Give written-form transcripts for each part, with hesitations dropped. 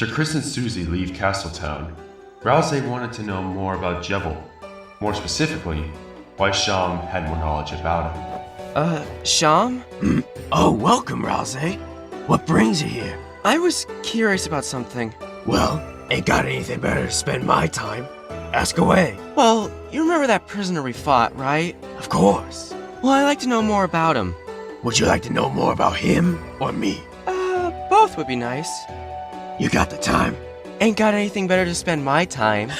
After Kris and Susie leave Castletown, Ralsei wanted to know more about Jevil. More specifically, why Sham had more knowledge about him. Sham? Oh, welcome, Ralsei. What brings you here? I was curious about something. Well, ain't got anything better to spend my time. Ask away. Well, you remember that prisoner we fought, right? Of course. Well, I'd like to know more about him. Would you like to know more about him or me? Both would be nice. You got the time? Ain't got anything better to spend my time.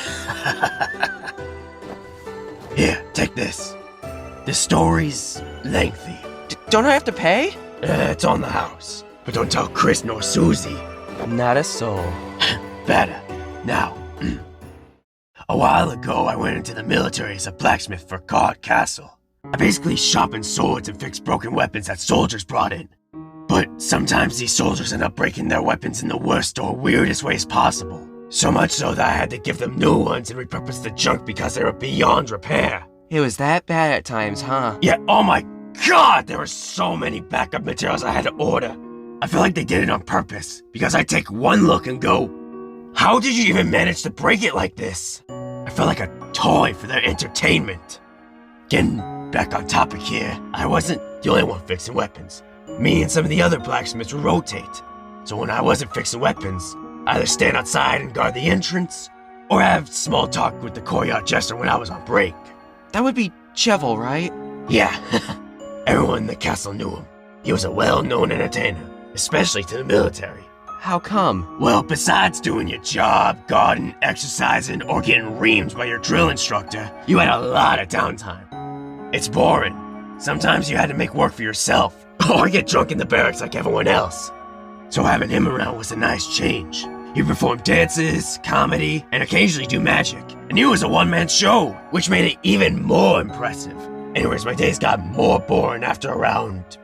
Here, take this. The story's lengthy. Don't I have to pay? It's on the house. But don't tell Kris nor Susie. Not a soul. Better. Now, a while ago I went into the military as a blacksmith for Guard Castle. I basically sharpened swords and fixed broken weapons that soldiers brought in. But sometimes these soldiers end up breaking their weapons in the worst or weirdest ways possible. So much so that I had to give them new ones and repurpose the junk because they were beyond repair. It was that bad at times, huh? Yeah, oh my god, there were so many backup materials I had to order. I feel like they did it on purpose, because I take one look and go, how did you even manage to break it like this? I felt like a toy for their entertainment. Getting back on topic here, I wasn't the only one fixing weapons. Me and some of the other blacksmiths would rotate. So when I wasn't fixing weapons, I either stand outside and guard the entrance, or have small talk with the courtyard jester when I was on break. That would be Jevil, right? Yeah, everyone in the castle knew him. He was a well-known entertainer, especially to the military. How come? Well, besides doing your job, guarding, exercising, or getting reamed by your drill instructor, you had a lot of downtime. It's boring. Sometimes you had to make work for yourself, or get drunk in the barracks like everyone else. So having him around was a nice change. He performed dances, comedy, and occasionally do magic. And he was a one-man show, which made it even more impressive. Anyways, my days got more boring after around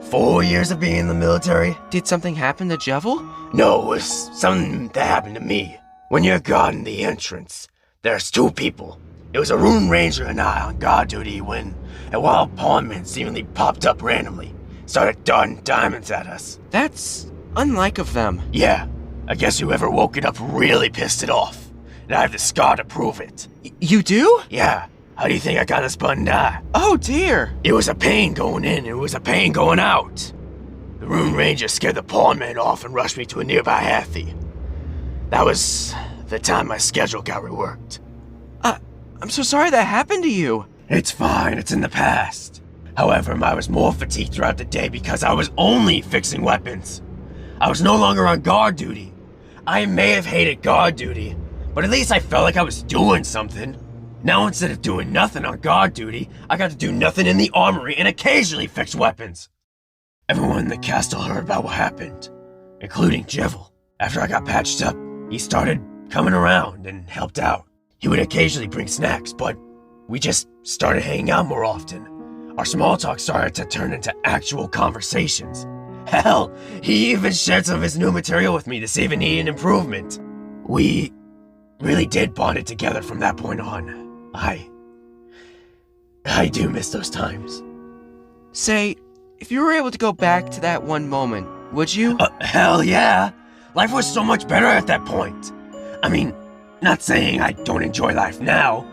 4 years of being in the military. Did something happen to Jevil? No, it was something that happened to me. When you're guarding the entrance, there's two people. It was a Rune Ranger and I on guard duty when a wild pawnman seemingly popped up randomly, started darting diamonds at us. That's unlike of them. Yeah, I guess whoever woke it up really pissed it off. And I have the scar to prove it. You do? Yeah, how do you think I got this button eye? Oh dear. It was a pain going in, and it was a pain going out. The Rune Ranger scared the pawnman off and rushed me to a nearby Hathy. That was the time my schedule got reworked. I'm so sorry that happened to you. It's fine, it's in the past. However, I was more fatigued throughout the day because I was only fixing weapons. I was no longer on guard duty. I may have hated guard duty, but at least I felt like I was doing something. Now instead of doing nothing on guard duty, I got to do nothing in the armory and occasionally fix weapons. Everyone in the castle heard about what happened, including Jevil. After I got patched up, he started coming around and helped out. He would occasionally bring snacks, but we just started hanging out more often. Our small talk started to turn into actual conversations. Hell, he even shared some of his new material with me to see if it needed improvement. We really did bond it together from that point on. I do miss those times. Say, if you were able to go back to that one moment, would you? Hell yeah. Life was so much better at that point. I mean, not saying I don't enjoy life now,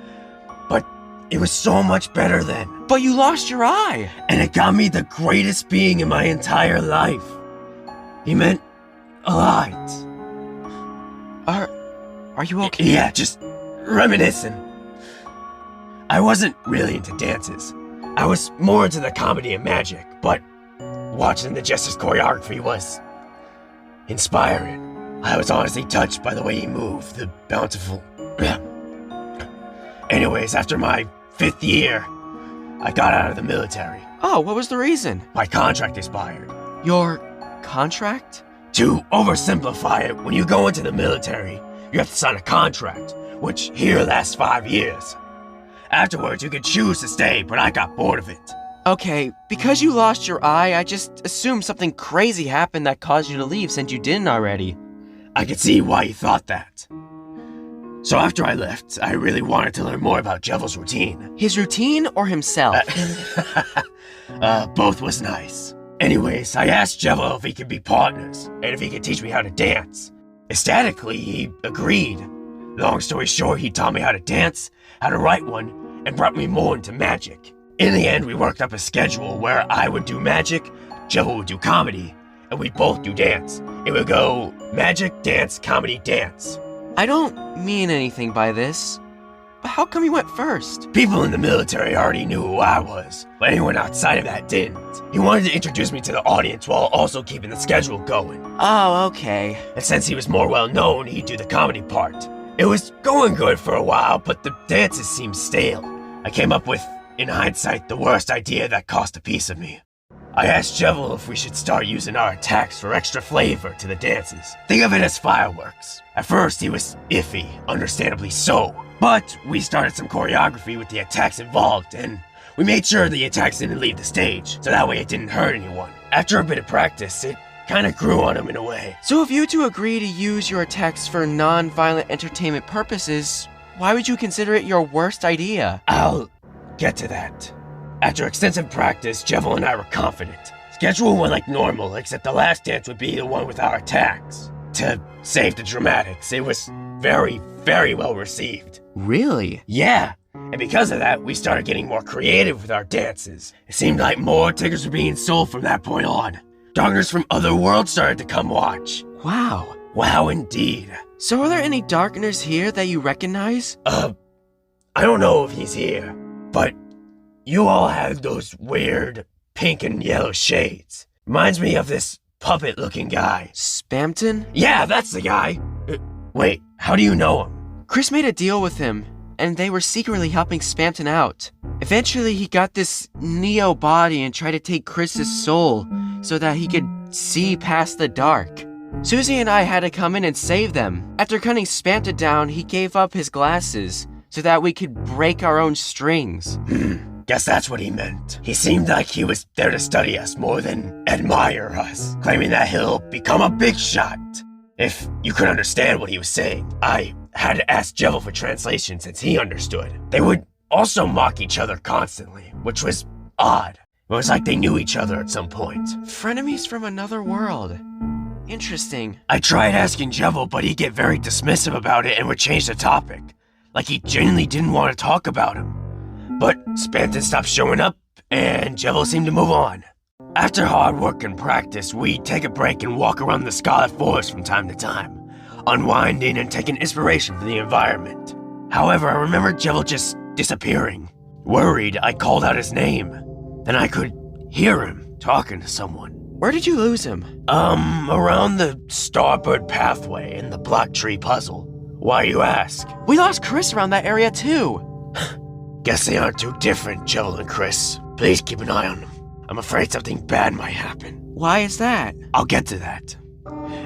but it was so much better then. But you lost your eye. And it got me the greatest being in my entire life. He meant a lot. Are you okay? Yeah, just reminiscing. I wasn't really into dances. I was more into the comedy and magic, but watching the Jester's choreography was inspiring. I was honestly touched by the way he moved, the bountiful... Anyways, after my 5th year, I got out of the military. Oh, what was the reason? My contract expired. Your contract? To oversimplify it, when you go into the military, you have to sign a contract, which here lasts 5 years. Afterwards, you could choose to stay, but I got bored of it. Okay, because you lost your eye, I just assumed something crazy happened that caused you to leave since you didn't already. I could see why you thought that. So after I left, I really wanted to learn more about Jevil's routine. His routine or himself? Both was nice. Anyways, I asked Jevil if he could be partners, and if he could teach me how to dance. ecstatically, he agreed. Long story short, he taught me how to dance, how to write one, and brought me more into magic. In the end, we worked up a schedule where I would do magic, Jevil would do comedy, and we'd both do dance. It would go magic, dance, comedy, dance. I don't mean anything by this, but how come you went first? People in the military already knew who I was, but anyone outside of that didn't. He wanted to introduce me to the audience while also keeping the schedule going. Oh, okay. And since he was more well known, he'd do the comedy part. It was going good for a while, but the dances seemed stale. I came up with, in hindsight, the worst idea that cost a piece of me. I asked Jevil if we should start using our attacks for extra flavor to the dances. Think of it as fireworks. At first, he was iffy, understandably so. But we started some choreography with the attacks involved, and we made sure the attacks didn't leave the stage, so that way it didn't hurt anyone. After a bit of practice, it kinda grew on him in a way. So if you two agree to use your attacks for non-violent entertainment purposes, why would you consider it your worst idea? I'll get to that. After extensive practice, Jevil and I were confident. Schedule went like normal, except the last dance would be the one with our attacks. To save the dramatics, it was very, very well received. Really? Yeah, and because of that, we started getting more creative with our dances. It seemed like more tickets were being sold from that point on. Darkness from other worlds started to come watch. Wow. Wow, indeed. So are there any Darkners here that you recognize? I don't know if he's here, but you all have those weird pink and yellow shades. Reminds me of this puppet-looking guy. Spamton? Yeah, that's the guy. Wait, how do you know him? Chris made a deal with him, and they were secretly helping Spamton out. Eventually, he got this Neo body and tried to take Chris's soul so that he could see past the dark. Susie and I had to come in and save them. After cutting Spamton down, he gave up his glasses so that we could break our own strings. Guess that's what he meant. He seemed like he was there to study us more than admire us, claiming that he'll become a big shot. If you could understand what he was saying, I had to ask Jevil for translation since he understood. They would also mock each other constantly, which was odd. It was like they knew each other at some point. Frenemies from another world. Interesting. I tried asking Jevil, but he'd get very dismissive about it and would change the topic. Like he genuinely didn't want to talk about him. But Spamton stopped showing up, and Jevil seemed to move on. After hard work and practice, we'd take a break and walk around the Scarlet Forest from time to time, unwinding and taking inspiration from the environment. However, I remember Jevil just disappearing. Worried, I called out his name. Then I could hear him talking to someone. Where did you lose him? Around the Starbird pathway in the block tree puzzle. Why you ask? We lost Chris around that area too. Guess they aren't too different, Jevil and Kris. Please keep an eye on them. I'm afraid something bad might happen. Why is that? I'll get to that.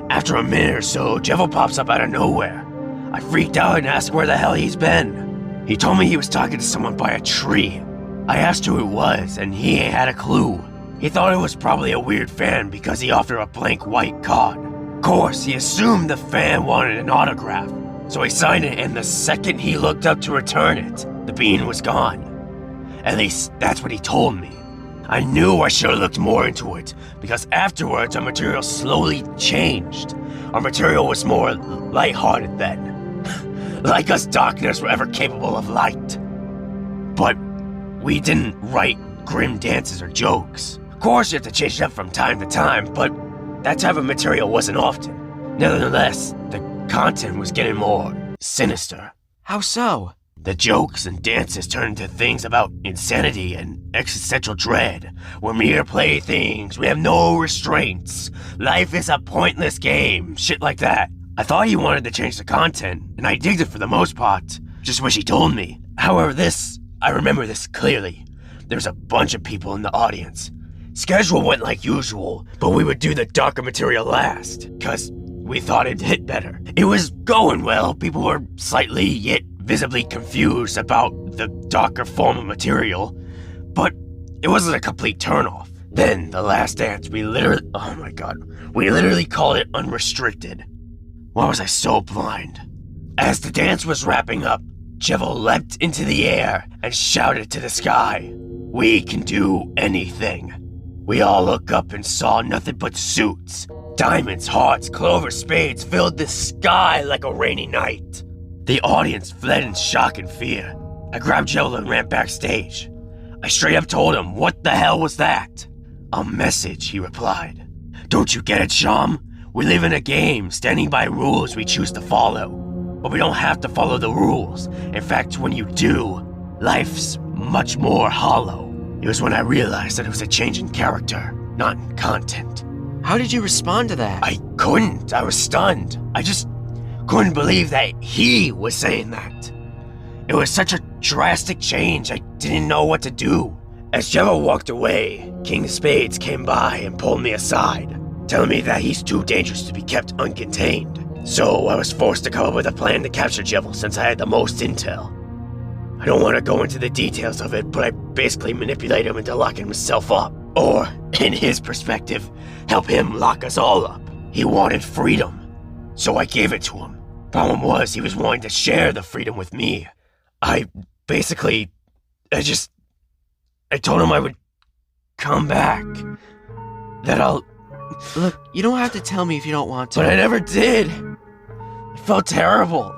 After a minute or so, Jevil pops up out of nowhere. I freaked out and asked where the hell he's been. He told me he was talking to someone by a tree. I asked who it was, and he ain't had a clue. He thought it was probably a weird fan because he offered a blank white card. Of course, he assumed the fan wanted an autograph, so he signed it, and the second he looked up to return it, the bean was gone. At least, that's what he told me. I knew I should have looked more into it, because afterwards our material slowly changed. Our material was more lighthearted then. Like us Darkners were ever capable of light. But we didn't write grim dances or jokes. Of course you have to change it up from time to time, but that type of material wasn't often. Nevertheless, the content was getting more sinister. How so? The jokes and dances turned into things about insanity and existential dread. We're mere playthings, we have no restraints. Life is a pointless game, shit like that. I thought he wanted to change the content, and I digged it for the most part. Just wish he told me. However, I remember this clearly. There's a bunch of people in the audience. Schedule went like usual, but we would do the darker material last, cause we thought it'd hit better. It was going well, people were slightly yet visibly confused about the darker form of material, but it wasn't a complete turnoff. Then, the last dance, we literally called it unrestricted. Why was I so blind? As the dance was wrapping up, Jevil leapt into the air and shouted to the sky, "We can do anything." We all looked up and saw nothing but suits, Diamonds, hearts, clover, spades filled the sky like a rainy night. The audience fled in shock and fear. I grabbed Jevil and ran backstage. I straight up told him, "What the hell was that?" "A message," he replied. "Don't you get it, Sham? We live in a game, standing by rules we choose to follow. But we don't have to follow the rules. In fact, when you do, life's much more hollow." It was when I realized that it was a change in character, not in content. How did you respond to that? I couldn't. I was stunned. I just couldn't believe that he was saying that. It was such a drastic change, I didn't know what to do. As Jevil walked away, King Spades came by and pulled me aside, telling me that he's too dangerous to be kept uncontained. So I was forced to come up with a plan to capture Jevil since I had the most intel. I don't want to go into the details of it, but I basically manipulated him into locking himself up. Or, in his perspective, help him lock us all up. He wanted freedom, so I gave it to him. Problem was, he was wanting to share the freedom with me. I told him I would come back. That I'll... Look, you don't have to tell me if you don't want to. But I never did. It felt terrible.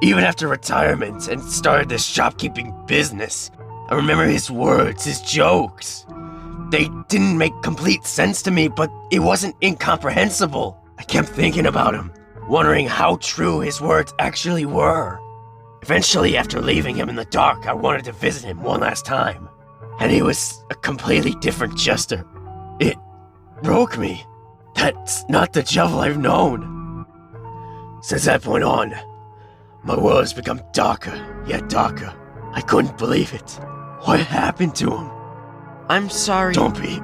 Even after retirement and started this shopkeeping business, I remember his words, his jokes. They didn't make complete sense to me, but it wasn't incomprehensible. I kept thinking about him, wondering how true his words actually were. Eventually, after leaving him in the dark, I wanted to visit him one last time. And he was a completely different jester. It broke me. That's not the Jevil I've known. Since that point on, my world has become darker, yet darker. I couldn't believe it. What happened to him? I'm sorry. Don't be.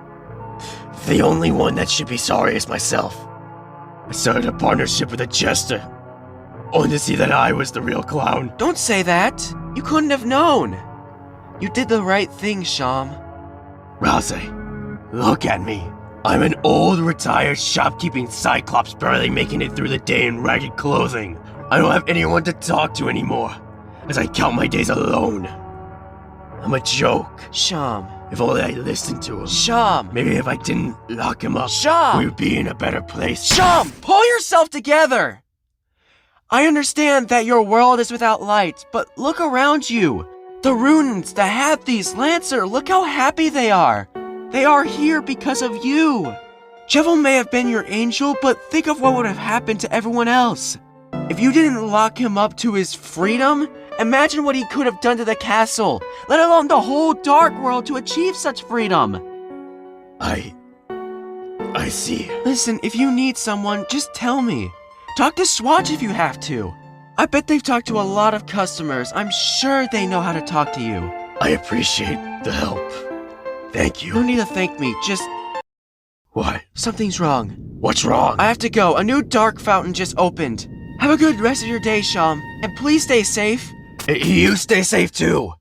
The only one that should be sorry is myself. I started a partnership with a jester, only to see that I was the real clown. Don't say that. You couldn't have known. You did the right thing, Sham. Ralsei, look at me. I'm an old, retired shopkeeping cyclops barely making it through the day in ragged clothing. I don't have anyone to talk to anymore, as I count my days alone. I'm a joke. Sham. If only I listened to him. Sham. Maybe if I didn't lock him up, Sham. we would be in a better place. Sham, pull yourself together. I understand that your world is without light, but look around you. The Runans, the Hathies, Lancer, look how happy they are. They are here because of you. Jevil may have been your angel, but think of what would have happened to everyone else. If you didn't lock him up to his freedom, imagine what he could have done to the castle, let alone the whole dark world to achieve such freedom. I see. Listen, if you need someone, just tell me. Talk to Swatch if you have to. I bet they've talked to a lot of customers. I'm sure they know how to talk to you. I appreciate the help. Thank you. No need to thank me, just... What? Something's wrong. What's wrong? I have to go. A new dark fountain just opened. Have a good rest of your day, Sham. And please stay safe. You stay safe too.